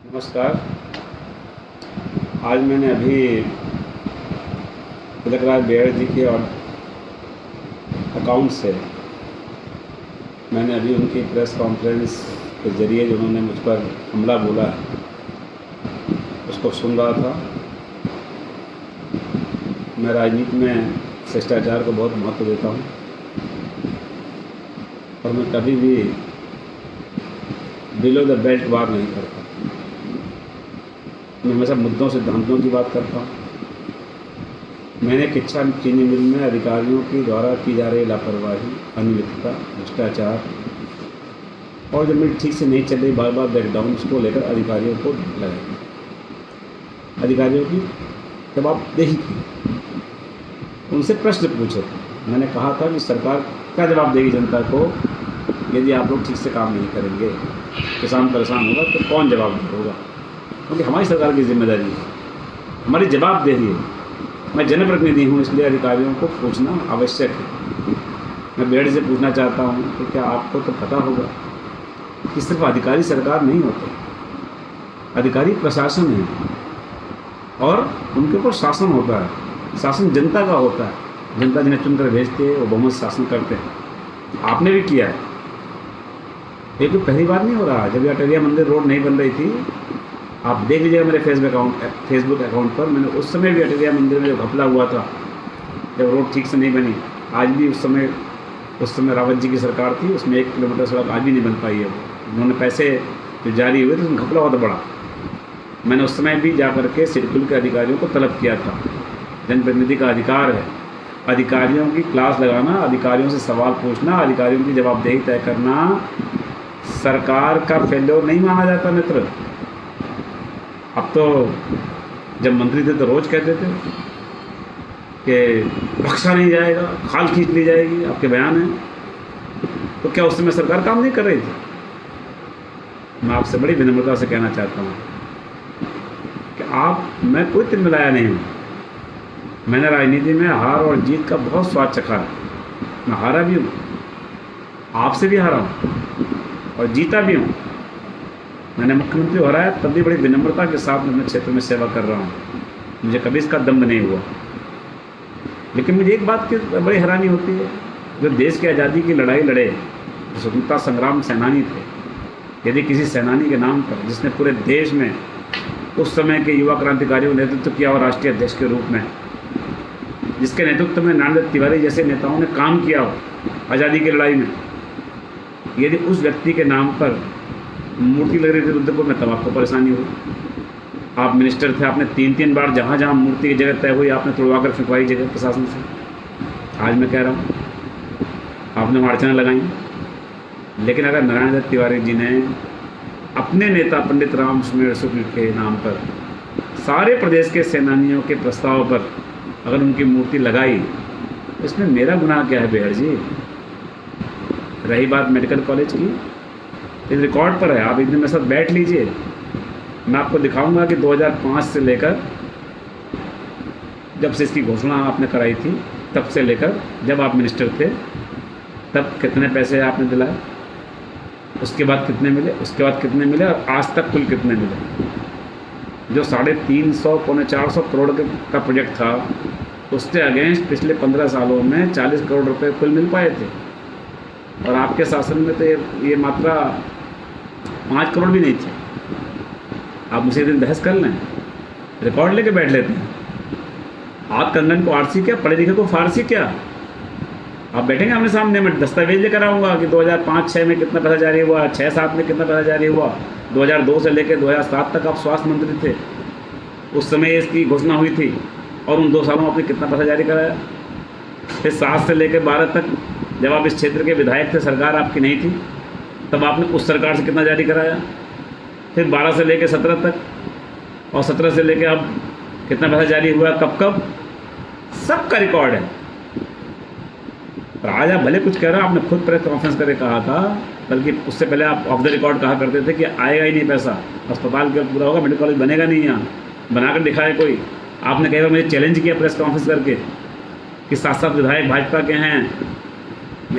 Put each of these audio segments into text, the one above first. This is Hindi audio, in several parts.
नमस्कार। आज मैंने अभी तिलक राज बेहड़ जी के और अकाउंट से मैंने अभी उनकी प्रेस कॉन्फ्रेंस के ज़रिए जो उन्होंने मुझ पर हमला बोला है उसको सुन रहा था। मैं राजनीति में शिष्टाचार को बहुत महत्व देता हूँ और मैं कभी भी बिलो द बेल्ट वार नहीं करता। मैं हमेशा मुद्दों सिद्धांतों की बात करता हूँ। मैंने किच्छा चीनी मिल में अधिकारियों की द्वारा की जा रही लापरवाही, अनियमितता, भ्रष्टाचार और जब मिल ठीक से नहीं चल रही बार बार ब्रेकडाउन को लेकर अधिकारियों को लगाई, अधिकारियों की जवाबदेही की, उनसे प्रश्न पूछे। मैंने कहा था कि सरकार क्या जवाब देगी जनता को यदि आप लोग ठीक से काम नहीं करेंगे, किसान परेशान होगा तो कौन जवाब होगा, क्योंकि हमारी सरकार की जिम्मेदारी है, हमारी जवाबदेही है। मैं जनप्रतिनिधि हूँ, इसलिए अधिकारियों को पूछना आवश्यक है। मैं बेहड़ से पूछना चाहता हूँ कि क्या आपको तो पता होगा कि सिर्फ अधिकारी सरकार नहीं होते, अधिकारी प्रशासन है और उनके ऊपर शासन होता है। शासन जनता का होता है, जनता जिन्हें चुनकर भेजती है वो बहुमत शासन करते हैं। आपने भी किया है, ये कोई पहली बार नहीं हो रहा। जब ये अटरिया मंदिर रोड नहीं बन रही थी, आप देख लीजिएगा मेरे फेसबुक अकाउंट पर, मैंने उस समय भी अटरिया मंदिर में जो घपला हुआ था, जब रोड ठीक से नहीं बनी, आज भी उस समय रावत जी की सरकार थी, उसमें 1 किलोमीटर सड़क आज भी नहीं बन पाई है। उन्होंने पैसे जो जारी हुए थे उसमें घपला बहुत बड़ा। मैंने उस समय भी जा करके सिडकुल के अधिकारियों को तलब किया था। जनप्रतिनिधि का अधिकार है अधिकारियों की क्लास लगाना, अधिकारियों से सवाल पूछना, अधिकारियों की जवाबदेही तय करना सरकार का फेल्योर नहीं माना जाता मित्र। अब तो जब मंत्री थे तो रोज़ कहते थे कि बख्शा नहीं जाएगा, खाल खींच ली जाएगी, आपके बयान हैं। तो क्या उस समय सरकार काम नहीं कर रही थी? मैं आपसे बड़ी विनम्रता से कहना चाहता हूँ कि मैं कोई तिलमिलाया नहीं हूँ। मैंने राजनीति में हार और जीत का बहुत स्वाद चखा है। मैं हारा भी हूँ, आपसे भी हारा हूँ और जीता भी हूँ। मैंने मुख्यमंत्री हो रहा है तब भी बड़ी विनम्रता के साथ मैं अपने क्षेत्र में सेवा कर रहा हूँ, मुझे कभी इसका दम्भ नहीं हुआ। लेकिन मुझे एक बात की बड़ी हैरानी होती है, जो देश की आज़ादी की लड़ाई लड़े, जो स्वतंत्रता संग्राम सेनानी थे, यदि किसी सेनानी के नाम पर, जिसने पूरे देश में उस समय के युवा क्रांतिकारियों ने नेतृत्व किया और राष्ट्रीय अध्यक्ष के रूप में, जिसके नेतृत्व में नारायण तिवारी जैसे नेताओं ने काम किया हो आज़ादी की लड़ाई में, यदि उस व्यक्ति के नाम पर मूर्ति लग रही थी रुद्रपुर में, तब आपको परेशानी हुई। आप मिनिस्टर थे, आपने 3 बार जहाँ जहाँ मूर्ति की जगह तय हुई आपने तोड़वा कर फेंकवाई जगह प्रशासन से। आज मैं कह रहा हूँ आपने वहाँ अड़चना लगाई। लेकिन अगर नारायण दत्त तिवारी जी ने अपने नेता पंडित राम सुमेर शुक्ल के नाम पर सारे प्रदेश के सेनानियों के प्रस्ताव पर अगर उनकी मूर्ति लगाई, इसमें मेरा गुनाह क्या है बेहड़ जी? रही बात मेडिकल कॉलेज की, इस रिकॉर्ड पर है, आप एक दिन मेरे साथ बैठ लीजिए, मैं आपको दिखाऊंगा कि 2005 से लेकर जब से इसकी घोषणा आपने कराई थी, तब से लेकर जब आप मिनिस्टर थे तब कितने पैसे आपने दिलाए, उसके बाद कितने मिले, उसके बाद कितने मिले और आज तक कुल कितने मिले। जो 350 पौने 400 करोड़ का प्रोजेक्ट था, उसके अगेंस्ट पिछले 15 सालों में 40 करोड़ रुपए कुल मिल पाए थे और आपके शासन में तो ये मात्रा 5 करोड़ भी नहीं थी। आप मुझे दिन बहस कर लें, रिकॉर्ड लेके बैठ लेते हैं। आप कंगन को आरसी क्या, पढ़े लिखे को फारसी क्या? आप बैठेंगे आमने सामने, मैं दस्तावेज लेकर आऊँगा कि 2005-06 में कितना पैसा जारी हुआ, 6-7 में कितना पैसा जारी हुआ, 2002 से लेकर 2007 तक आप स्वास्थ्य मंत्री थे, उस समय इसकी घोषणा हुई थी और उन 2 सालों में आपने कितना पैसा जारी कराया। फिर 7 से लेकर 12 तक जब आप इस क्षेत्र के विधायक थे, सरकार आपकी नहीं थी, तब आपने उस सरकार से कितना जारी कराया। फिर 12 से लेकर 17 तक और 17 से लेकर अब कितना पैसा जारी हुआ, कब कब, सबका रिकॉर्ड है। पर आज आप भले कुछ कह रहे हो, आपने खुद प्रेस कॉन्फ्रेंस करके कहा था, बल्कि उससे पहले आप ऑफ द रिकॉर्ड कहा करते थे कि आएगा ही नहीं पैसा, अस्पताल का पूरा होगा, मेडिकल कॉलेज बनेगा नहीं, यहाँ बनाकर दिखाए कोई। आपने कई बार मुझे चैलेंज किया प्रेस कॉन्फ्रेंस करके कि 7 विधायक भाजपा के हैं,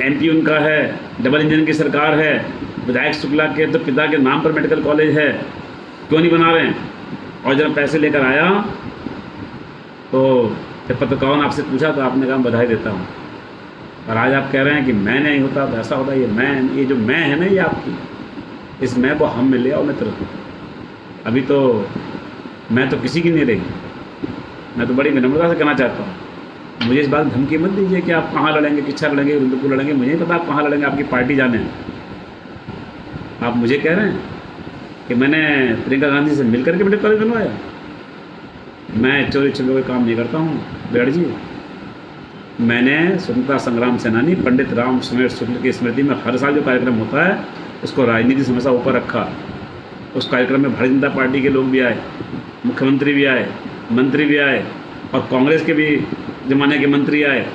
MP उनका है, डबल इंजन की सरकार है, विधायक शुक्ला के तो पिता के नाम पर मेडिकल कॉलेज है, क्यों नहीं बना रहे हैं? और जब पैसे लेकर आया तो जब पत्रकारों ने आपसे पूछा तो आपने कहा बधाई देता हूँ, और आज आप कह रहे हैं कि मैं नहीं होता तो ऐसा होता। ये जो मैं है ना, ये आपकी, इस मैं को हम में ले आओ, मैं तरफ। अभी तो मैं तो किसी की नहीं रही। मैं तो बड़ी विनम्रता से कहना चाहता हूँ, मुझे इस बात धमकी मत दीजिए कि आप कहाँ लड़ेंगे, किच्छा लड़ेंगे, रुद्रपुर लड़ेंगे। मुझे नहीं पता आप कहाँ लड़ेंगे, आपकी पार्टी जाने। आप मुझे कह रहे हैं कि मैंने प्रियंका गांधी से मिल करके मेडिकल कॉलेज बनवाया। मैं चोरी छिपे हुए काम नहीं करता हूँ बेड़ जी। मैंने स्वतंत्रता संग्राम सेनानी पंडित राम सुमेर शुक्ल की स्मृति में हर साल जो कार्यक्रम होता है उसको राजनीति से हमेशा ऊपर रखा। उस कार्यक्रम में भारतीय जनता पार्टी के लोग भी आए, मुख्यमंत्री भी आए, मंत्री भी आए, और कांग्रेस के भी जमाने के मंत्री आए,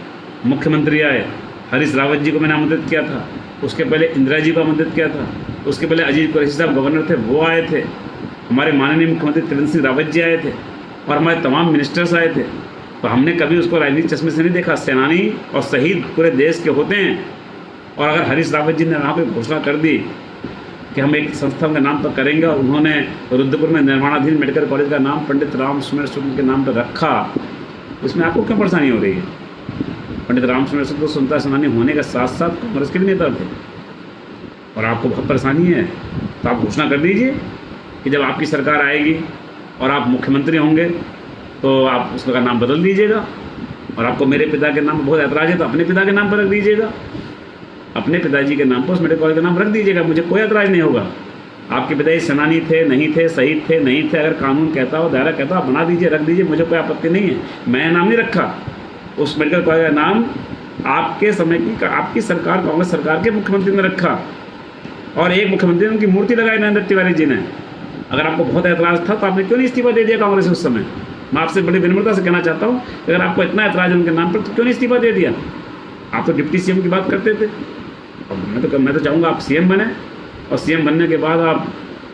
मुख्यमंत्री आए। हरीश रावत जी को मैंने आमंत्रित किया था, उसके पहले इंदिरा जी को आमंत्रित किया था, उसके पहले अजीत कुरैशी साहब गवर्नर थे, वो आए थे। हमारे माननीय मुख्यमंत्री त्रिवेंद्र सिंह रावत जी आए थे, और हमारे तमाम मिनिस्टर्स आए थे। तो हमने कभी उसको राजनीतिक चश्मे से नहीं देखा। सेनानी और शहीद पूरे देश के होते हैं। और अगर हरीश रावत जी ने वहाँ पर घोषणा कर दी कि हम एक संस्था के नाम पर करेंगे, और उन्होंने रुद्रपुर में निर्माणाधीन मेडिकल कॉलेज का नाम पंडित राम सुमेर शुक्ल के नाम पर रखा, इसमें आपको क्यों परेशानी हो रही है? पंडित राम सुमेर शुक्ल तो स्वतंत्रता सेनानी होने के साथ साथ कांग्रेस के भी नेता थे, और आपको बहुत परेशानी है। तो आप घोषणा कर दीजिए कि जब आपकी सरकार आएगी और आप मुख्यमंत्री होंगे तो आप उसका नाम बदल दीजिएगा। और आपको मेरे पिता के नाम पर बहुत ऐतराज़ है तो अपने पिता के नाम पर रख दीजिएगा, अपने पिताजी के नाम पर उस मेडिकल कॉलेज का नाम रख दीजिएगा। मुझे कोई ऐतराज़ नहीं होगा। आपके पिताजी सेनानी थे, नहीं थे, शहीद थे, नहीं थे, अगर कानून कहता हो, दायरा कहता हो, आप बना दीजिए, रख दीजिए, मुझे कोई आपत्ति नहीं है। मैं नाम नहीं रखा। उस मेडिकल कॉलेज का नाम आपके समय की आपकी सरकार, कांग्रेस सरकार के मुख्यमंत्री ने रखा, और एक मुख्यमंत्री ने उनकी मूर्ति लगाई, नरेंद्र तिवारी जी ने। अगर आपको बहुत ऐतराज़ था तो आपने क्यों नहीं इस्तीफा दे दिया कांग्रेस उस समय? मैं आपसे बड़ी विनम्रता से कहना चाहता हूँ, अगर आपको इतना ऐतराज़ है उनके नाम पर तो क्यों नहीं इस्तीफा दे दिया? आप तो डिप्टी सीएम की बात करते थे, और मैं तो चाहूँगा आप सीएम बने, और सीएम बनने के बाद आप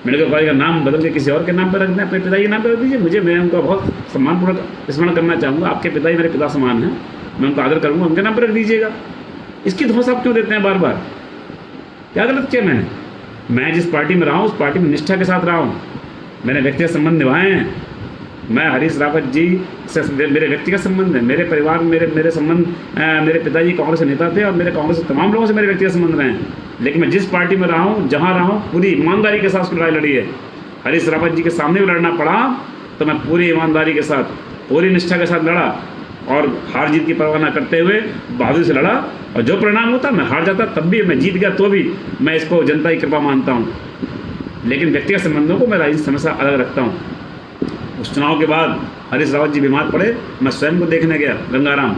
मेडिकल कॉलेज का नाम बदल के किसी और के नाम पर रख दें, अपने पिताजी के नाम पर रख दीजिए। मैं उनका बहुत सम्मानपूर्वक स्मरण करना चाहूँगा। आपके पिताजी मेरे पिता समान हैं, मैं उनका आदर करूँगा, उनके नाम पर रख दीजिएगा। इसकी धौंस आप क्यों देते हैं बार बार? क्या गलत किया मैंने? मैं जिस पार्टी में रहा हूँ उस पार्टी में निष्ठा के साथ रहा हूँ। मैंने व्यक्तिगत संबंध निभाए हैं। मैं हरीश रावत जी से मेरे व्यक्तिगत संबंध है, मेरे परिवार में मेरे संबंध, मेरे पिताजी कांग्रेस के नेता थे और मेरे कांग्रेस के तमाम लोगों से मेरे व्यक्तिगत संबंध रहे हैं। लेकिन मैं जिस पार्टी में रहा हूँ, जहाँ रहा हूँ, पूरी ईमानदारी के साथ उसकी लड़ाई लड़ी है। हरीश रावत जी के सामने भी लड़ना पड़ा तो मैं पूरी ईमानदारी के साथ, पूरी निष्ठा के साथ लड़ा, और हार जीत की परवाह न करते हुए बहादुरी से लड़ा। और जो परिणाम होता, मैं हार जाता तब भी, मैं जीत गया तो भी मैं इसको जनता की कृपा मानता हूँ। लेकिन व्यक्तिगत संबंधों को मैं राजनीति समस्या अलग रखता हूँ। उस चुनाव के बाद हरीश रावत जी बीमार पड़े, मैं स्वयं को देखने गया गंगाराम,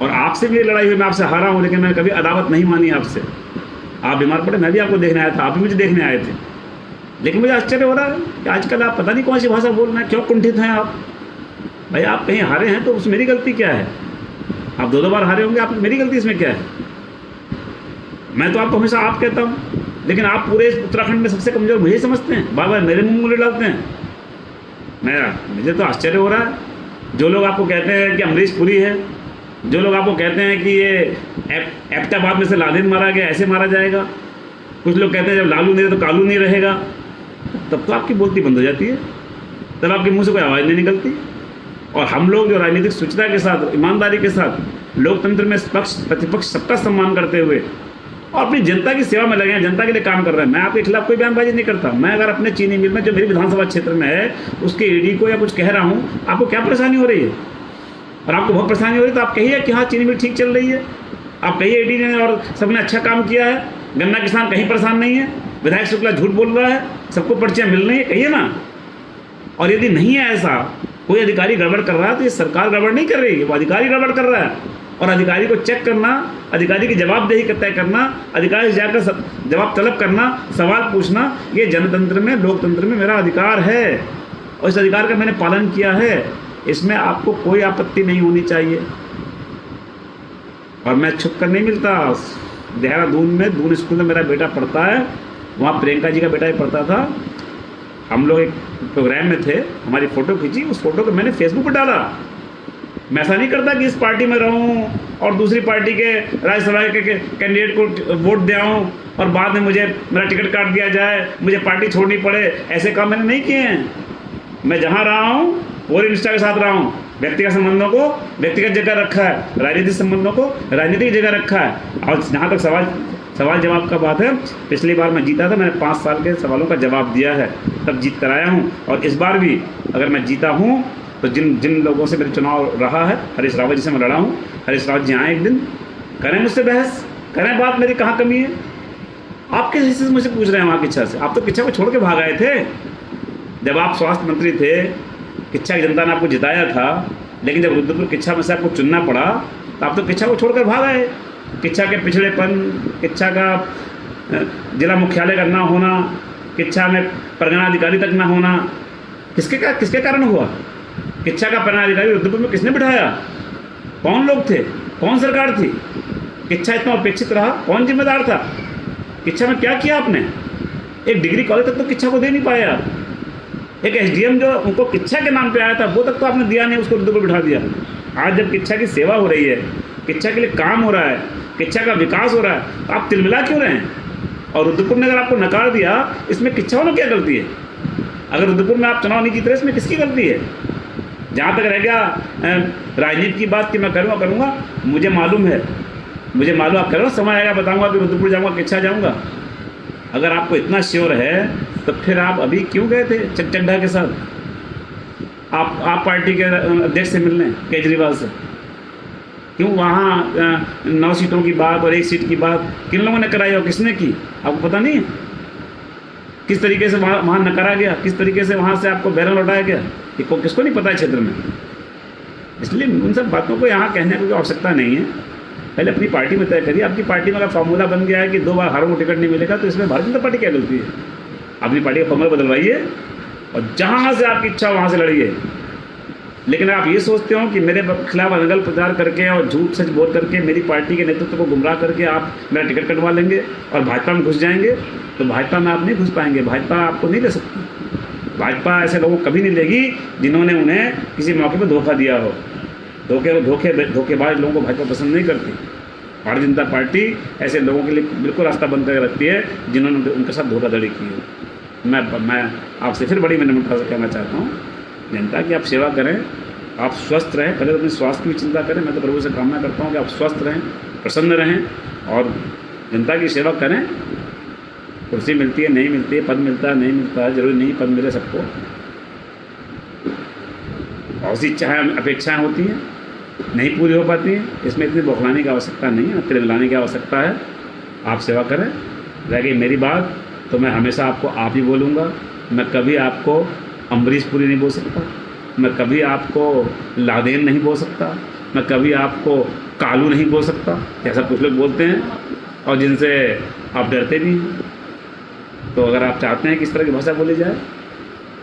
और आपसे भी लड़ाई हुई, मैं आपसे हारा हूँ, लेकिन मैंने कभी अदावत नहीं मानी आपसे। आप बीमार पड़े, मैं भी आपको देखने आया था, आप भी मुझे देखने आए थे। लेकिन मुझे आश्चर्य हो रहा है कि आजकल आप पता नहीं कौन सी भाषा बोल रहे हैं, क्यों कुंठित हैं आप? भाई आप कहीं हारे हैं तो उसमें मेरी गलती क्या है? आप दो बार हारे होंगे, आप मेरी गलती इसमें क्या है? मैं तो आपको हमेशा आप कहता हूँ, लेकिन आप पूरे उत्तराखंड में सबसे कमज़ोर मुझे समझते हैं, बार बार मेरे मुँह में डालते हैं। मुझे तो आश्चर्य हो रहा है। जो लोग आपको कहते हैं कि अमरीश पुरी है, जो लोग आपको कहते हैं कि ये एबटाबाद में से लादेन मारा गया, ऐसे मारा जाएगा, कुछ लोग कहते हैं जब लालू नहीं रहे तो कालू नहीं रहेगा, तब तो आपकी बोलती बंद हो जाती है, तब आपके मुंह से कोई आवाज़ नहीं निकलती। और हम लोग जो राजनीतिक शुचिता के साथ, ईमानदारी के साथ, लोकतंत्र में पक्ष प्रतिपक्ष सबका सम्मान करते हुए और अपनी जनता की सेवा में लगे हैं, जनता के लिए काम कर रहे हैं। मैं आपके खिलाफ कोई बयानबाजी नहीं करता। मैं अगर अपने चीनी मिल में जो मेरी विधानसभा क्षेत्र में है उसके ईडी को या कुछ कह रहा हूँ, आपको क्या परेशानी हो रही है? और आपको बहुत परेशानी हो रही है तो आप कहिए कि हाँ चीनी मिल ठीक चल रही है, आप कहिए ईडी ने और सबने अच्छा काम किया है, गन्ना किसान कहीं परेशान नहीं है, विधायक शुक्ला झूठ बोल रहा है, सबको पर्चियाँ मिल रही है, कहिए ना। और यदि नहीं है ऐसा, कोई अधिकारी गड़बड़ कर रहा है तो ये सरकार गड़बड़ नहीं कर रही है, वो अधिकारी गड़बड़ कर रहा है। और अधिकारी को चेक करना, अधिकारी की जवाबदेही तय करना, अधिकारी से जाकर जवाब तलब करना, सवाल पूछना, ये जनतंत्र में, लोकतंत्र में मेरा अधिकार है और इस अधिकार का मैंने पालन किया है। इसमें आपको कोई आपत्ति नहीं होनी चाहिए। और मैं छुप कर नहीं मिलता। देहरादून में दून स्कूल में मेरा बेटा पढ़ता है, वहाँ प्रियंका जी का बेटा भी पढ़ता था। हम लोग एक प्रोग्राम में थे, हमारी फ़ोटो खींची, उस फोटो को मैंने फेसबुक पर डाला मैं ऐसा नहीं करता कि इस पार्टी में रहूं और दूसरी पार्टी के राज्यसभा के कैंडिडेट को वोट दे आऊँ और बाद में मुझे मेरा टिकट काट दिया जाए, मुझे पार्टी छोड़नी पड़े। ऐसे काम मैंने नहीं किए हैं। मैं जहाँ रहा हूँ पूरी निष्ठा के साथ रहा हूँ। व्यक्तिगत संबंधों को व्यक्तिगत जगह रखा है, राजनीतिक संबंधों को राजनीतिक जगह रखा है। और जहाँ तक सवाल जवाब का बात है, पिछली बार मैं जीता था, मैंने 5 साल के सवालों का जवाब दिया है, तब जीत कर आया हूँ। और इस बार भी अगर मैं जीता हूँ तो जिन लोगों से मेरे चुनाव रहा है, हरीश रावत जी से मैं लड़ा हूँ, हरीश रावत जी आए एक दिन, करें मुझसे बहस, करें बात, मेरी कहाँ कमी है। आप किस हिस्से से मुझसे पूछ रहे हैं वहाँ किच्छा से? आप तो किच्छा को छोड़ के भाग आए थे जब आप स्वास्थ्य मंत्री थे। किच्छा की जनता ने आपको जिताया था, लेकिन जब रुद्रपुर किच्छा में से आपको चुनना पड़ा तो आप तो किच्छा को छोड़कर भाग आए। किच्छा के पिछड़ेपन, किच्छा का जिला मुख्यालय का ना होना, किच्छा में परगना अधिकारी तक ना होना, किसके कारण हुआ? किच्छा का परगना अधिकारी रुद्रपुर में किसने बिठाया? कौन लोग थे? कौन सरकार थी? किच्छा इतना अपेक्षित रहा, कौन जिम्मेदार था? किच्छा में क्या किया आपने? एक डिग्री कॉलेज तक तो किच्छा को दे नहीं पाया। एक एसडीएम जो उनको किच्छा के नाम पे आया था वो तक तो आपने दिया नहीं, उसको रुद्रपुर बिठा दिया। आज जब किच्छा की सेवा हो रही है, किच्छा के लिए काम हो रहा है, किच्छा का विकास हो रहा है, तो आप तिलमिला क्यों रहे हैं? और रुद्रपुर ने अगर आपको नकार दिया, इसमें किच्छा वालों क्या गलती है? अगर रुद्रपुर में आप चुनाव नहीं जीत रहे, इसमें किसकी गलती है? जहाँ तक रह गया राजनीति की बात कि मैं करूँगा, मुझे मालूम है, आप करो, समय आएगा बताऊँगा कि रुद्रपुर जाऊँगा, किच्छा जाऊँगा। अगर आपको इतना श्योर है तो फिर आप अभी क्यों गए थे चड्ढा के साथ आप पार्टी के अध्यक्ष से मिलने, केजरीवाल से? क्यों वहाँ 9 सीटों की बात और 1 सीट की बात किन लोगों ने कराई और किसने की? आपको पता नहीं है? किस तरीके से वहाँ नकारा गया, किस तरीके से वहाँ से आपको बैरन लौटाया गया, ये किसको नहीं पता है क्षेत्र में। इसलिए उन सब बातों को यहाँ कहने की आवश्यकता नहीं है। पहले अपनी पार्टी में तय करिए। आपकी पार्टी में अगर फॉर्मूला बन गया है कि 2 बार हारों को टिकट नहीं मिलेगा, तो इसमें भारतीय जनता पार्टी क्या गलती है? अपनी पार्टी का फॉर्मूला बदलवाइए और जहाँ से आपकी इच्छा वहाँ से लड़िए। लेकिन आप ये सोचते हो कि मेरे खिलाफ अनगल प्रचार करके और झूठ सच बोल करके मेरी पार्टी के नेतृत्व को गुमराह करके आप मेरा टिकट कटवा लेंगे और भाजपा में घुस जाएंगे, तो भाजपा में आप नहीं घुस पाएंगे। भाजपा आपको नहीं ले सकती। भाजपा ऐसे लोगों को कभी नहीं लेगी जिन्होंने उन्हें किसी मौके पर धोखा दिया हो। धोखेबाज लोगों को भाजपा पसंद नहीं करती। भारतीय जनता पार्टी ऐसे लोगों के लिए बिल्कुल रास्ता बंद करके रखती है जिन्होंने उनके साथ धोखाधड़ी की है। मैं आपसे फिर बड़ी विनम्रता से कहना चाहता हूँ, जनता की आप सेवा करें, आप स्वस्थ रहें। पहले तो अपने स्वास्थ्य की भी चिंता करें। मैं तो प्रभु से कामना करता हूँ कि आप स्वस्थ रहें, प्रसन्न रहें और जनता की सेवा करें। कुर्सी मिलती है, नहीं मिलती है, पद मिलता है, नहीं मिलता है, जरूरी नहीं पद मिले सबको। बहुत सी इच्छाएँ अपेक्षाएँ होती हैं, नहीं पूरी हो पाती हैं। इसमें इतनी बौखलाने की आवश्यकता नहीं है, तिलमिलाने की आवश्यकता है। आप सेवा करें। रह गई मेरी बात, तो मैं हमेशा आपको आप ही बोलूँगा। मैं कभी आपको अम्बरीश पुरी नहीं बोल सकता, मैं कभी आपको लादेन नहीं बोल सकता, मैं कभी आपको कालू नहीं बोल सकता, ऐसा कुछ लोग बोलते हैं और जिनसे आप डरते भी हैं। तो अगर आप चाहते हैं कि इस तरह की भाषा बोली जाए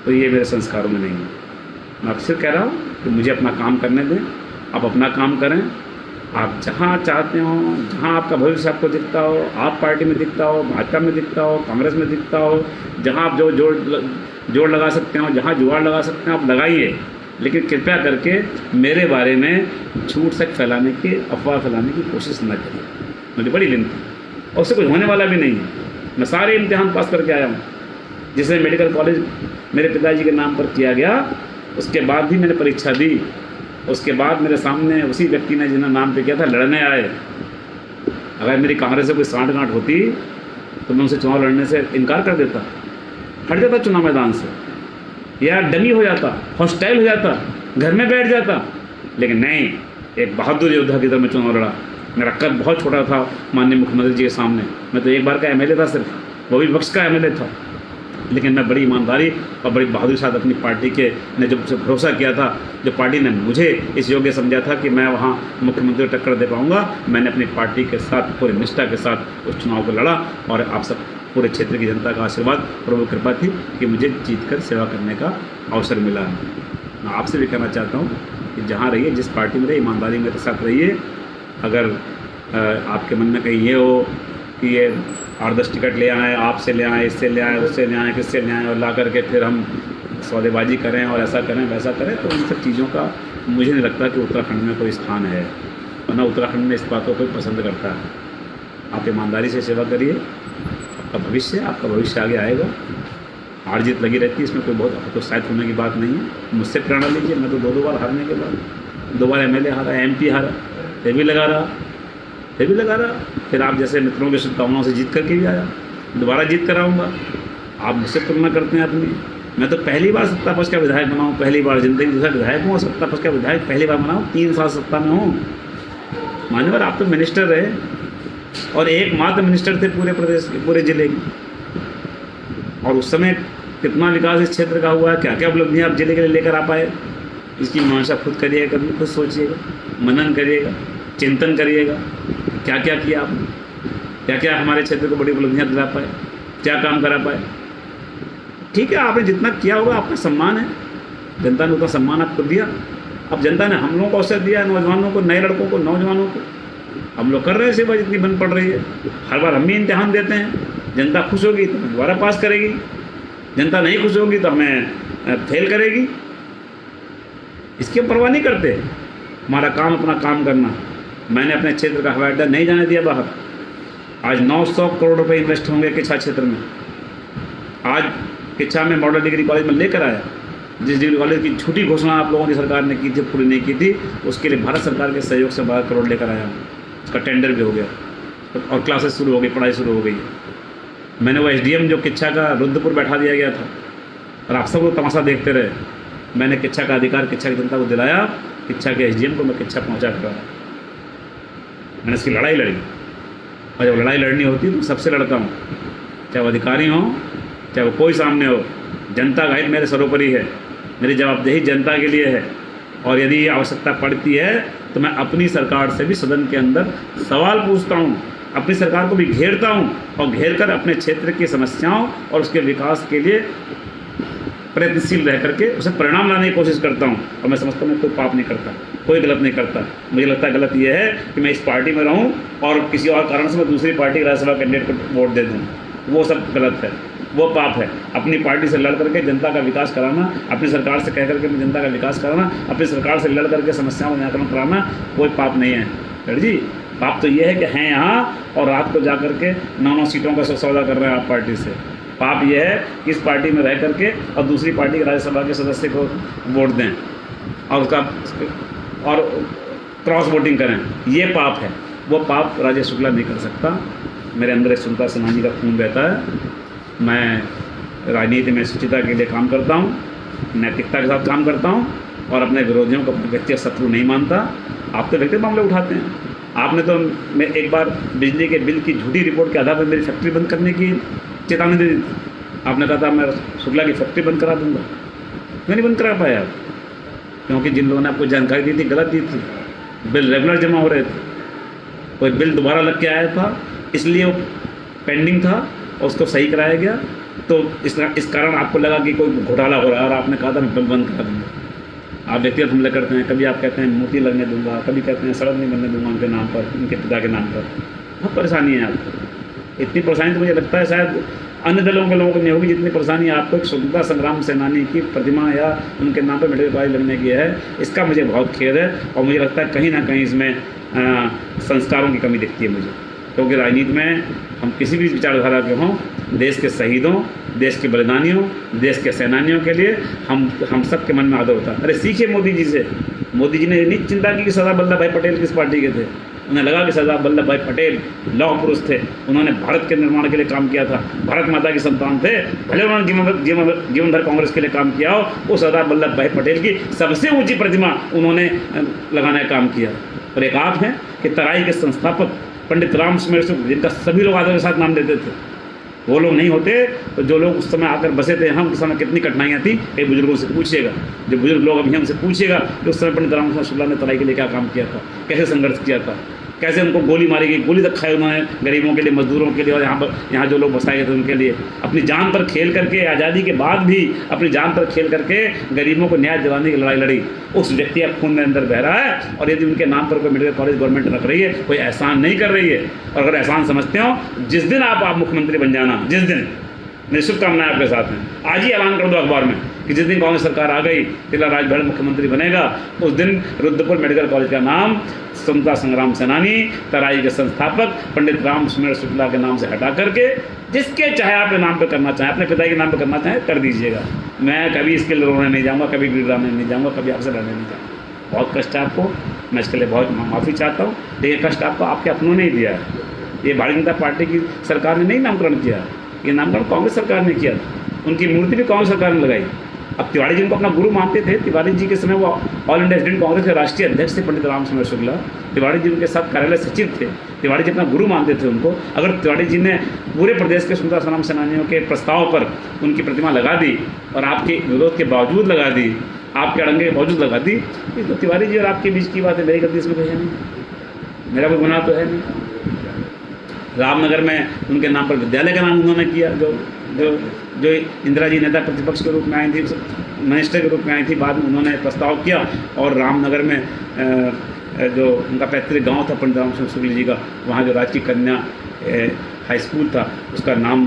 तो ये मेरे संस्कारों में नहीं है। मैं आपसे कह रहा हूँ कि मुझे अपना काम करने दें, आप अपना काम करें। आप जहाँ चाहते हो, जहाँ आपका भविष्य आपको दिखता हो, आप पार्टी में दिखता हो, भाजपा में दिखता हो, कांग्रेस में दिखता हो, जहाँ आप जो जोड़ लगा सकते हो, जहाँ जुगाड़ लगा सकते हैं आप लगाइए। लेकिन कृपया करके मेरे बारे में झूठ सच फैलाने की, अफवाह फैलाने की कोशिश न करिए। मुझे बड़ी विनती, और उससे कुछ होने वाला भी नहीं है। मैं सारे इम्तिहान पास करके आया हूँ। जिसे मेडिकल कॉलेज मेरे पिताजी के नाम पर किया गया, उसके बाद भी मैंने परीक्षा दी। उसके बाद मेरे सामने उसी व्यक्ति ने जिन्होंने नाम पे किया था लड़ने आए। अगर मेरी कांग्रेस से कोई सांठ-गांठ होती तो मैं उनसे चुनाव लड़ने से इनकार कर देता, हट जाता चुनाव मैदान से, या डमी हो जाता, हॉस्टाइल हो जाता, घर में बैठ जाता। लेकिन नहीं, एक बहादुर योद्धा की तरह मैं चुनाव लड़ा। मेरा कद बहुत छोटा था माननीय मुख्यमंत्री जी के सामने। मैं तो एक बार का एमएलए था सिर्फ, वो भी विपक्ष का एमएलए था। लेकिन मैं बड़ी ईमानदारी और बड़ी बहादुरी के साथ अपनी पार्टी के ने जब से भरोसा किया था, जो पार्टी ने मुझे इस योग्य समझा था कि मैं वहाँ मुख्यमंत्री को टक्कर दे पाऊँगा, मैंने अपनी पार्टी के साथ पूरी निष्ठा के साथ उस चुनाव को लड़ा। और आप सब पूरे क्षेत्र की जनता का आशीर्वाद, प्रभु कृपा थी कि मुझे जीतकर सेवा करने का अवसर मिला है। मैं आपसे भी कहना चाहता हूँ कि जहाँ रहिए, जिस पार्टी में रहिए, ईमानदारी मेरे साथ रहिए। अगर आपके मन में कहीं ये हो कि ये 8-10 टिकट ले आएँ, आपसे ले आएँ, इससे ले आएँ, उससे ले आएँ, किससे ले आएँ, और ला करके फिर हम सौदेबाजी करें और ऐसा करें वैसा करें, तो उन सब चीज़ों का मुझे नहीं लगता कि उत्तराखंड में कोई स्थान है, वरना उत्तराखंड में इस बात को कोई पसंद करता है। आप ईमानदारी से सेवा करिए, आपका भविष्य आगे आएगा। हार जीत लगी रहती है, इसमें कोई बहुत हतोत्साहित होने की बात नहीं है। मुझसे प्रेरणा लीजिए, मैं तो 2 बार हारने के बाद 2 बार MLA हारा, MP हारा, फिर भी लगा रहा, फिर आप जैसे मित्रों की शुभकामनाओं से जीत करके भी आया, दोबारा जीत कर आऊँगा। आप मुझसे तुलना करते हैं अपनी। मैं तो पहली बार सत्ता पक्ष का विधायक बना हूँ, पहली बार जिंदगी में विधायक हूँ और सत्ता पक्ष का विधायक पहली बार बना हूँ। 3 साल सत्ता में हूँ। मान्यवर, आप तो मिनिस्टर रहे और एकमात्र मिनिस्टर थे पूरे प्रदेश के, पूरे जिले के, और उस समय कितना विकास इस क्षेत्र का हुआ है, क्या क्या उपलब्धियाँ आप जिले के लिए लेकर आ पाए, इसकी मीमांसा खुद करिएगा, कभी खुद सोचिएगा, मनन करिएगा, चिंतन करिएगा। क्या क्या किया आपने, क्या क्या हमारे क्षेत्र को बड़ी उपलब्धियाँ दिला पाए, क्या काम करा पाए। ठीक है, आपने जितना किया होगा आपका सम्मान है, जनता ने उतना सम्मान आपको दिया। अब जनता ने हम लोगों को अवसर दिया, नौजवानों को, नए लड़कों को, नौजवानों को। हम लोग कर रहे हैं सेवा जितनी बन पड़ रही है। हर बार हम भी इम्तिहान देते हैं। जनता खुश होगी तो हमें दोबारा पास करेगी, जनता नहीं खुश होगी तो हमें फेल करेगी। इसकी हम परवाह नहीं करते। हमारा काम अपना काम करना। मैंने अपने क्षेत्र का हवाई अड्डा नहीं जाने दिया बाहर। आज 900 करोड़ रुपए इन्वेस्ट होंगे किच्छा क्षेत्र में। आज किच्छा में मॉडल डिग्री कॉलेज में लेकर आया। जिस डिग्री कॉलेज की झूठी घोषणा आप लोगों की सरकार ने की थी, पूरी नहीं की थी, उसके लिए भारत सरकार के सहयोग से 12 करोड़ लेकर आया। उसका टेंडर भी हो गया और क्लासेस शुरू हो गई, पढ़ाई शुरू हो गई। मैंने वो SDM जो किच्छा का रुद्रपुर बैठा दिया गया था और आप सब लोग तमाशा देखते रहे। मैंने किच्छा का अधिकार किच्छा की जनता को दिलाया। किच्छा के SDM को मैं किच्छा पहुँचा कर आया। मैंने इसकी लड़ाई लड़ी, और जब लड़ाई लड़नी होती है तो सबसे लड़ता हूँ, चाहे वो अधिकारी हो, चाहे वो कोई सामने हो। जनता का हित मेरे सर्वोपरि है। मेरी जवाबदेही जनता के लिए है, और यदि आवश्यकता पड़ती है तो मैं अपनी सरकार से भी सदन के अंदर सवाल पूछता हूँ, अपनी सरकार को भी घेरता हूँ और घेर कर अपने क्षेत्र की समस्याओं और उसके विकास के लिए प्रयत्नशील रह करके उसे परिणाम लाने की कोशिश करता हूँ। और मैं समझता हूँ मैं कोई पाप नहीं करता, कोई गलत नहीं करता। मुझे लगता है गलत यह है कि मैं इस पार्टी में रहूँ और किसी और कारण से मैं दूसरी पार्टी के राज्यसभा कैंडिडेट को वोट दे दूँ। वो सब गलत है, वो पाप है। अपनी पार्टी से लड़ करके जनता का विकास कराना, अपनी सरकार से कह करके जनता का विकास कराना, अपनी सरकार से लड़ करके समस्याओं का निराकरण कराना कोई पाप नहीं है सर जी। पाप तो ये है कि हैं यहाँ और रात को जा करके 9 सीटों का सौदा कर रहे हैं आप पार्टी से। पाप ये है कि इस पार्टी में रह करके और दूसरी पार्टी के राज्यसभा के सदस्य को वोट दें और उसका और क्रॉस वोटिंग करें, ये पाप है। वो पाप राजेश शुक्ला नहीं कर सकता। मेरे अंदर एक सुनीता सिन्हा जी का खून बहता है। मैं राजनीति में शुचिता के लिए काम करता हूँ, नैतिकता के साथ काम करता हूँ और अपने विरोधियों को अपने व्यक्तिगत शत्रु नहीं मानता। आप तो व्यक्तिगत मामले उठाते हैं। आपने तो मैं एक बार बिजली के बिल की झूठी रिपोर्ट के आधार पर मेरी फैक्ट्री बंद करने की चेतावनी दे दी थी। आपने कहा था मैं शुक्ला की फैक्ट्री बंद करा दूंगा। क्यों नहीं बंद करा पाया आप? क्योंकि जिन लोगों ने आपको जानकारी दी थी गलत दी थी। बिल रेगुलर जमा हो रहे थे, कोई बिल दोबारा लग के आया था, इसलिए वो पेंडिंग था और उसको सही कराया गया। तो इस कारण आपको लगा कि कोई घोटाला हो रहा है और आपने कहा था मैं बिल बंद करा दूँगा। आप व्यक्तिगत हमले करते हैं। कभी आप कहते हैं मूर्ति लगने दूंगा, कभी कहते हैं सड़क नहीं बनने दूंगा उनके नाम पर, उनके पिता के नाम पर। बहुत परेशानी है आपको। इतनी परेशानी तो मुझे लगता है शायद अन्य दलों के लोगों को नहीं होगी जितनी परेशानी आपको एक स्वतंत्रता संग्राम सेनानी की प्रतिमा या उनके नाम पर मेडिकल कॉलेज लगने की है। इसका मुझे बहुत खेद है और मुझे लगता है कहीं ना कहीं इसमें संस्कारों की कमी दिखती है मुझे। क्योंकि राजनीति में हम किसी भी विचारधारा के हों, देश के शहीदों, देश के बलिदानियों, देश के सेनानियों के लिए हम सब के मन में आदर होता है। अरे सीखिए मोदी जी से। मोदी जी ने नहीं चिंता की कि सरदार वल्लभ भाई पटेल किस पार्टी के थे। उन्हें लगा कि सरदार वल्लभ भाई पटेल लौह पुरुष थे, उन्होंने भारत के निर्माण के लिए काम किया था, भारत माता की संतान थे। भले उन्होंने जीवन भर कांग्रेस के लिए काम किया हो, वो सरदार वल्लभ भाई पटेल की सबसे ऊंची प्रतिमा उन्होंने लगाने का काम किया। और एक आप हैं कि तराई के संस्थापक पंडित राम सुमेर सिंह, जिनका सभी लोग आदर के साथ नाम देते थे, वो लोग नहीं होते तो जो लोग उस समय आकर बसे थे हम, उस समय कितनी कठिनाइयाँ थी, कई बुजुर्गों से पूछिएगा। जो बुजुर्ग लोग अभी हमसे पूछिएगा कि उस समय पंडित राम शुक्ला ने तराई के लिए क्या काम किया था, कैसे संघर्ष किया था, कैसे उनको गोली मारी गई, गोली तक खाई उन्होंने गरीबों के लिए, मजदूरों के लिए और यहाँ जो लोग बसाए गए थे उनके लिए। अपनी जान पर खेल करके, आज़ादी के बाद भी अपनी जान पर खेल करके गरीबों को न्याय दिलाने की लड़ाई लड़ी। उस व्यक्ति का खून में अंदर बह रहा है और यदि उनके नाम पर कोई मेडिकल कॉलेज गवर्नमेंट रख रही है, कोई एहसान नहीं कर रही है। और अगर एहसान समझते हो, जिस दिन आप मुख्यमंत्री बन जाना, जिस दिन मेरी शुभकामनाएं आपके साथ हैं। आज ही ऐलान कर दो अखबार में कि जिस दिन कांग्रेस सरकार आ गई, तिला राजभर मुख्यमंत्री बनेगा, उस दिन रुद्रपुर मेडिकल कॉलेज का नाम स्वतंत्रता संग्राम सेनानी, तराई के संस्थापक पंडित राम सुमेर शुक्ला के नाम से हटा करके जिसके चाहे आपके नाम पे करना चाहें, अपने पिता के नाम पे करना चाहें, कर दीजिएगा। मैं कभी इसके लिए रोने नहीं जाऊँगा, कभी गिड़ाने नहीं जाऊँगा, कभी आपसे लड़ने नहीं जाऊँगा। बहुत कष्ट है आपको, मैं इसके लिए बहुत माफ़ी चाहता हूँ, लेकिन कष्ट आपको आपके अपनों ने ही दिया है। ये भारतीय जनता पार्टी की सरकार ने नहीं नामकरण किया, ये नामकरण कांग्रेस सरकार ने किया था। उनकी मूर्ति भी कांग्रेस सरकार ने लगाई। अब तिवारी जी को अपना गुरु मानते थे। तिवारी जी के समय वो ऑल इंडिया स्टूडेंट कांग्रेस के राष्ट्रीय अध्यक्ष थे पंडित राम सुमेर शुक्ला। तिवारी जी उनके साथ कार्यालय सचिव थे। तिवारी जी अपना गुरु मानते थे उनको। अगर तिवारी जी ने पूरे प्रदेश के स्वतंत्रता संग्राम सेनानियों के प्रस्ताव पर उनकी प्रतिमा लगा दी और आपके विरोध के बावजूद लगा दी, आपके अड़ंगे के बावजूद लगा दी, तो तिवारी जी और आपके बीच की बात है, मेरी गलती इसमें कोई है नहीं, मेरा कोई गुनाह तो है नहीं। रामनगर में उनके नाम पर विद्यालय का नाम उन्होंने किया, जो जो जो इंदिरा जी नेता प्रतिपक्ष के रूप में आई थी, मिनिस्टर के रूप में आई थी, बाद में उन्होंने प्रस्ताव किया और रामनगर में जो उनका पैतृक गांव था पंडित राम शुक्ल जी का, वहाँ जो राजकीय कन्या हाई स्कूल था उसका नाम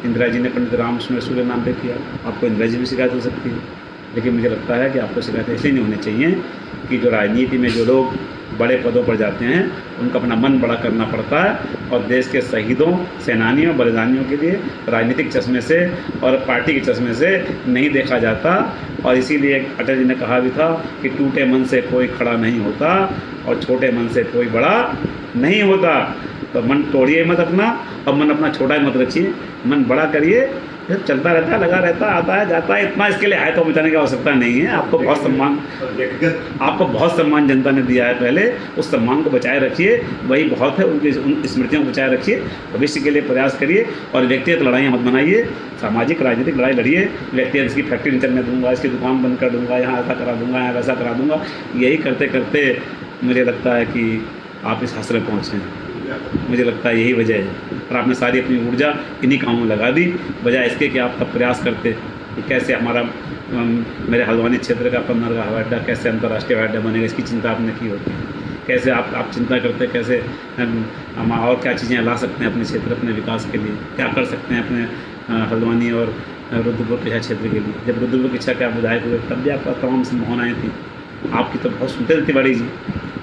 इंदिरा जी ने पंडित राम शुक्ल नाम पे किया। आपको इंदिरा जी भी शिकायत हो सकती है, लेकिन मुझे लगता है कि आपको शिकायत ऐसे नहीं होनी चाहिए कि जो राजनीति में जो लोग बड़े पदों पर जाते हैं उनको अपना मन बड़ा करना पड़ता है और देश के शहीदों, सेनानियों, बलिदानियों के लिए राजनीतिक चश्मे से और पार्टी के चश्मे से नहीं देखा जाता। और इसीलिए अटल जी ने कहा भी था कि टूटे मन से कोई खड़ा नहीं होता और छोटे मन से कोई बड़ा नहीं होता। तो मन तोड़िए मत अपना और मन अपना छोटा मत रखिए, मन बड़ा करिए, फिर चलता रहता है, लगा रहता है, आता है जाता है। इतना इसके लिए हाय तो बचाने की आवश्यकता नहीं है। आपको बहुत सम्मान जनता ने दिया है, पहले उस सम्मान को बचाए रखिए, वही बहुत है। उनकी उन स्मृतियों को बचाए रखिए, भविष्य के लिए प्रयास करिए और व्यक्तिगत लड़ाइयाँ मत बनाइए। सामाजिक राजनीतिक लड़ाई लड़िए। व्यक्तिगत इसकी फैक्ट्री नहीं चलने दूंगा, इसकी दुकान बंद कर दूंगा, यहाँ ऐसा करा दूंगा, यहाँ वैसा करा दूंगा। यही करते करते मुझे लगता है कि आप इस हासिल में पहुँचे हैं। मुझे लगता है यही वजह है। और आपने सारी अपनी ऊर्जा इन्हीं कामों में लगा दी, बजाय इसके कि आप तब प्रयास करते कि कैसे हमारा मेरे हल्द्वानी क्षेत्र का पन्ना हवाई अड्डा कैसे अंतर्राष्ट्रीय हवाई अड्डा बनेगा, इसकी चिंता आपने की होती। कैसे आप चिंता करते कैसे हम और क्या चीज़ें ला सकते हैं अपने क्षेत्र, अपने विकास के लिए, क्या कर सकते हैं अपने हल्द्वानी और रुद्रपुर किच्छा क्षेत्र के लिए। जब रुद्रपुर किच्छा के आप विधायक हुए तब भी आपका तमाम संभावनाएँ थी। आपकी तो बहुत सुनते थे तिवारी जी,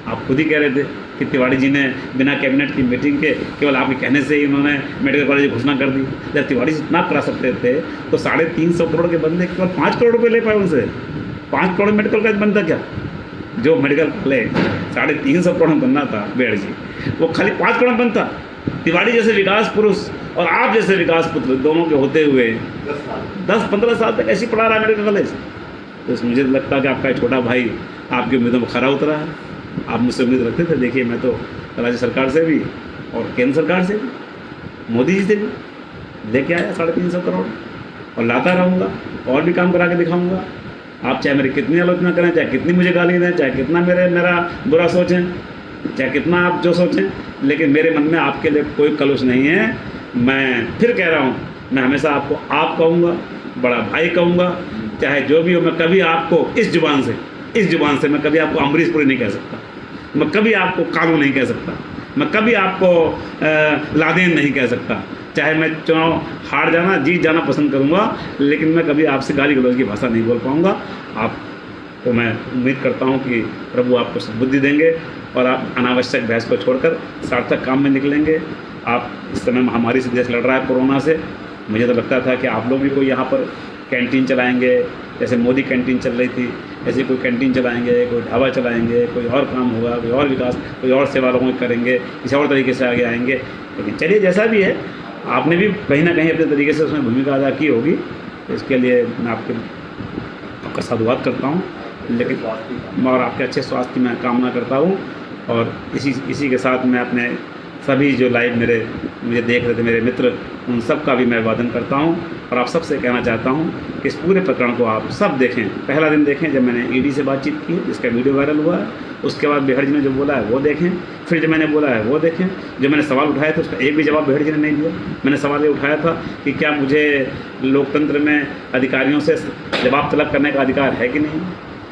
आप खुद ही कह रहे थे कि तिवारी जी ने बिना कैबिनेट की मीटिंग के केवल आपके कहने से ही उन्होंने मेडिकल कॉलेज की घोषणा कर दी। जब तिवारी जी इतना करा सकते थे तो 350 करोड़ के बंदे केवल 5 करोड़ रुपये ले पाए उनसे। 5 करोड़ मेडिकल कॉलेज बनता क्या? जो मेडिकल कॉलेज 350 करोड़ में बनना था बेड़ जी, वो खाली 5 करोड़ में बनता। तिवारी जैसे विकास पुरुष और आप जैसे विकास पुत्र दोनों के होते हुए 10-15 साल तक ऐसी पढ़ा रहा है मेडिकल कॉलेज। तो मुझे लगता है कि आपका छोटा भाई आपकी उम्मीदों में खरा उतरा है। आप मुझसे उम्मीद रखते थे। देखिए, मैं तो राज्य सरकार से भी और केंद्र सरकार से भी, मोदी जी से भी लेके आया 350 करोड़ और लाता रहूँगा और भी काम करा के दिखाऊँगा। आप चाहे मेरी कितनी आलोचना करें, चाहे कितनी मुझे गाली दें, चाहे कितना मेरा बुरा सोचें, चाहे कितना आप जो सोचें, लेकिन मेरे मन में आपके लिए कोई कलुष नहीं है। मैं फिर कह रहा हूँ, मैं हमेशा आपको आप कहूँगा, बड़ा भाई कहूँगा, चाहे जो भी हो। मैं कभी आपको इस जुबान से मैं कभी आपको अमरीशपुरी नहीं कह सकता, मैं कभी आपको कालू नहीं कह सकता, मैं कभी आपको लादेन नहीं कह सकता। चाहे मैं चुनाव हार जाना जीत जाना पसंद करूंगा, लेकिन मैं कभी आपसे गाली गलौज की भाषा नहीं बोल पाऊंगा। आपको मैं उम्मीद करता हूं कि प्रभु आपको सद्बुद्धि देंगे और आप अनावश्यक बहस को छोड़कर सार्थक काम में निकलेंगे। आप इस समय महामारी से देश लड़ रहा है, कोरोना से। मुझे तो लगता था कि आप लोग भी कोई यहाँ पर कैंटीन चलाएंगे, जैसे मोदी कैंटीन चल रही थी, ऐसे कोई कैंटीन चलाएंगे, कोई ढाबा चलाएंगे, कोई और काम होगा, कोई और विकास, कोई और सेवा लोगों की करेंगे, किसी और तरीके से आगे आएंगे। लेकिन चलिए, जैसा भी है, आपने भी कहीं ना कहीं अपने तरीके से उसमें भूमिका अदा की होगी। तो इसके लिए मैं आपका साधुवाद करता हूँ, लेकिन और आपके अच्छे स्वास्थ्य की मैं कामना करता हूँ। और इसी के साथ मैं अपने सभी जो लाइव मुझे देख रहे थे मेरे मित्र, उन सब का भी मैं अभिवादन करता हूं और आप सबसे कहना चाहता हूं कि इस पूरे प्रकरण को आप सब देखें। पहला दिन देखें जब मैंने ईडी से बातचीत की, जिसका वीडियो वायरल हुआ है। उसके बाद बेहड़ जी ने जो बोला है वो देखें, फिर जो मैंने बोला है वो देखें। जो मैंने सवाल उठाया था उसका एक भी जवाब बेहड़ जी ने नहीं दिया। मैंने सवाल ये उठाया था कि क्या मुझे लोकतंत्र में अधिकारियों से जवाब तलब करने का अधिकार है कि नहीं।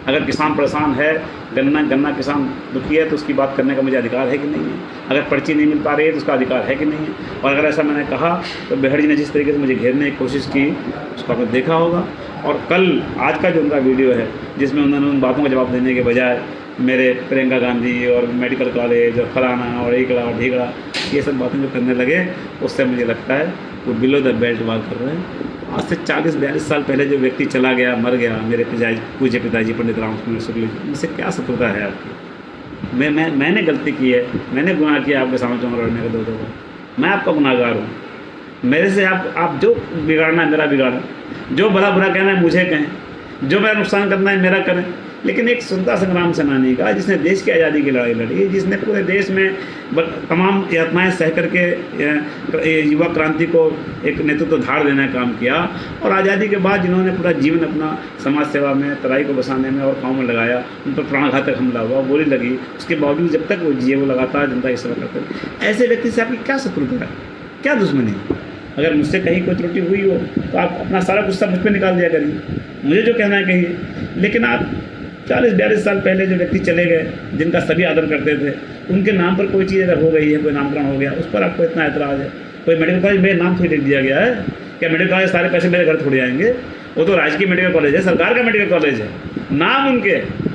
अगर किसान परेशान है, गन्ना किसान दुखी है, तो उसकी बात करने का मुझे अधिकार है कि नहीं है? अगर पर्ची नहीं मिल पा रही है तो उसका अधिकार है कि नहीं है? और अगर ऐसा मैंने कहा तो बेहड़ जी ने जिस तरीके से मुझे घेरने की कोशिश की उसको आपने देखा होगा। और कल आज का जो उनका वीडियो है जिसमें उन्होंने उन बातों का जवाब देने के बजाय मेरे प्रियंका गांधी और मेडिकल कॉलेज और फलाना और एकड़ा ढीगड़ा ये सब बातें जो करने लगे, उससे मुझे लगता है वो बिलो द बेल्ट वार कर रहे हैं। आज से 40-42 साल पहले जो व्यक्ति चला गया, मर गया, मेरे पूज्य पिताजी पंडित रामकुमार शुक्ल जी, उनसे क्या शत्रुता है आपकी? मैंने गलती की है, मैंने गुनाह किया आपके सामने चौंक लड़ने का 2-2 बार, मैं आपका गुनाहगार हूँ। मेरे से आप जो बिगाड़ना है मेरा बिगाड़ें, जो भला बुरा कहना है मुझे कहें, जो मेरा नुकसान करना है मेरा करें, लेकिन एक स्वतंत्रता संग्राम सेनानी का जिसने देश की आज़ादी की लड़ाई लड़ी, जिसने पूरे देश में तमाम यातनाएं सह करके युवा क्रांति को एक नेतृत्व धार देने का काम किया, और आज़ादी के बाद जिन्होंने पूरा जीवन अपना समाज सेवा में, तराई को बसाने में और गाँव में लगाया, उन पर प्राणघातक हमला हुआ, गोली लगी, उसके बावजूद जब तक वो जिए वो लगातार जनता की सेवा करते। ऐसे व्यक्ति से आपकी क्या शत्रुता है, क्या दुश्मनी है? अगर मुझसे कहीं कोई त्रुटि हुई हो तो आप अपना सारा गुस्सा मुझ पर निकाल दिया करिए, मुझे जो कहना है कहिए। लेकिन आप 40-42 साल पहले जो व्यक्ति चले गए, जिनका सभी आदर करते थे, उनके नाम पर कोई चीज़ अगर हो गई है, कोई नामकरण हो गया, उस पर आपको इतना ऐतराज़ है? कोई मेडिकल कॉलेज मेरे नाम थोड़ी लिख दिया गया है क्या? मेडिकल कॉलेज सारे पैसे मेरे घर थोड़ी आएंगे? वो तो राजकीय मेडिकल कॉलेज है, सरकार का मेडिकल कॉलेज है, नाम उनके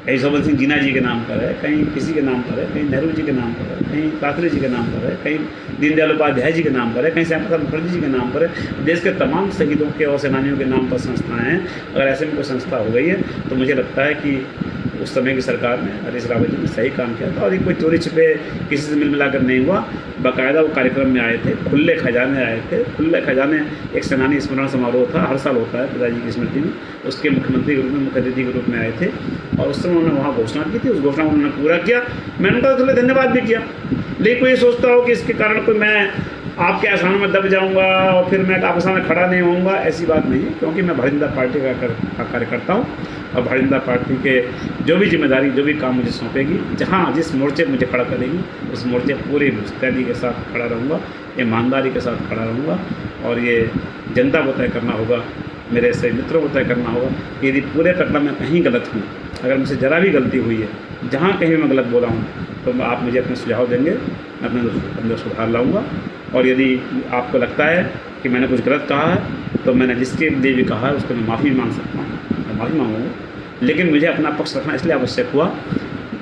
कहीं शोभन सिंह जीना जी के नाम पर है, कहीं किसी के नाम पर है, कहीं नेहरू जी के नाम पर है, कहीं काकरे जी के नाम पर है, कहीं दीनदयाल उपाध्याय जी के नाम पर है, कहीं श्यामा प्रसाद मुखर्जी जी के नाम पर है। देश के तमाम शहीदों के और सेनानियों के नाम पर संस्थाएं हैं। अगर ऐसे में कोई संस्था हो गई है तो मुझे लगता है कि उस समय की सरकार ने, हरीश रावत जी ने सही काम किया था, और ये कोई चोरी छिपे किसी से मिल मिलाकर नहीं हुआ। बाकायदा वो कार्यक्रम में आए थे, खुले खजाने आए थे। खुले खजाने एक सेनानी स्मरण समारोह था, हर साल होता है पिताजी की स्मृति में, उसके मुख्यमंत्री के रूप में, मुख्य अतिथि के रूप में आए थे, और उस समय उन्होंने वहाँ घोषणा की थी। उस घोषणा को उन्होंने पूरा किया, मैंने उनका थोड़ा धन्यवाद भी किया। लेकिन कोई ये सोचता हो कि इसके कारण कोई मैं आपके आसानों में दब जाऊंगा और फिर मैं आपके सामने खड़ा नहीं होऊंगा, ऐसी बात नहीं है। क्योंकि मैं भारतीय जनता पार्टी का कार्यकर्ता हूँ, और भारतीय जनता पार्टी के जो भी जिम्मेदारी, जो भी काम मुझे सौंपेगी, जहाँ जिस मोर्चे मुझे खड़ा करेगी, उस मोर्चे पूरी मुस्तैदी के साथ खड़ा रहूँगा, ईमानदारी के साथ खड़ा रहूँगा। और ये जनता को तय करना होगा, मेरे से मित्रों को तय करना होगा कि यदि पूरे प्रकरण में कहीं गलत हूँ, अगर मुझसे ज़रा भी गलती हुई है, जहाँ कहीं मैं गलत बोला हूँ, तो आप मुझे अपने सुझाव देंगे, मैं अपने अंदर सुधार लाऊंगा। और यदि आपको लगता है कि मैंने कुछ गलत कहा है, तो मैंने जिसके लिए भी कहा है उसको मैं माफ़ी मांग सकता हूँ, मैं माफ़ी मांगूंगा। लेकिन मुझे अपना पक्ष रखना इसलिए आवश्यक हुआ,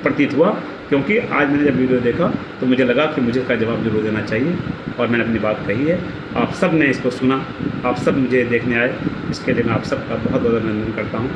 प्रतीत हुआ, क्योंकि आज मैंने जब वीडियो देखा तो मुझे लगा कि मुझे इसका जवाब जरूर देना चाहिए, और मैंने अपनी बात कही है। आप सब ने इसको सुना, आप सब मुझे देखने आए, इसके लिए मैं आप सबका बहुत बहुत अभिनंदन करता हूँ।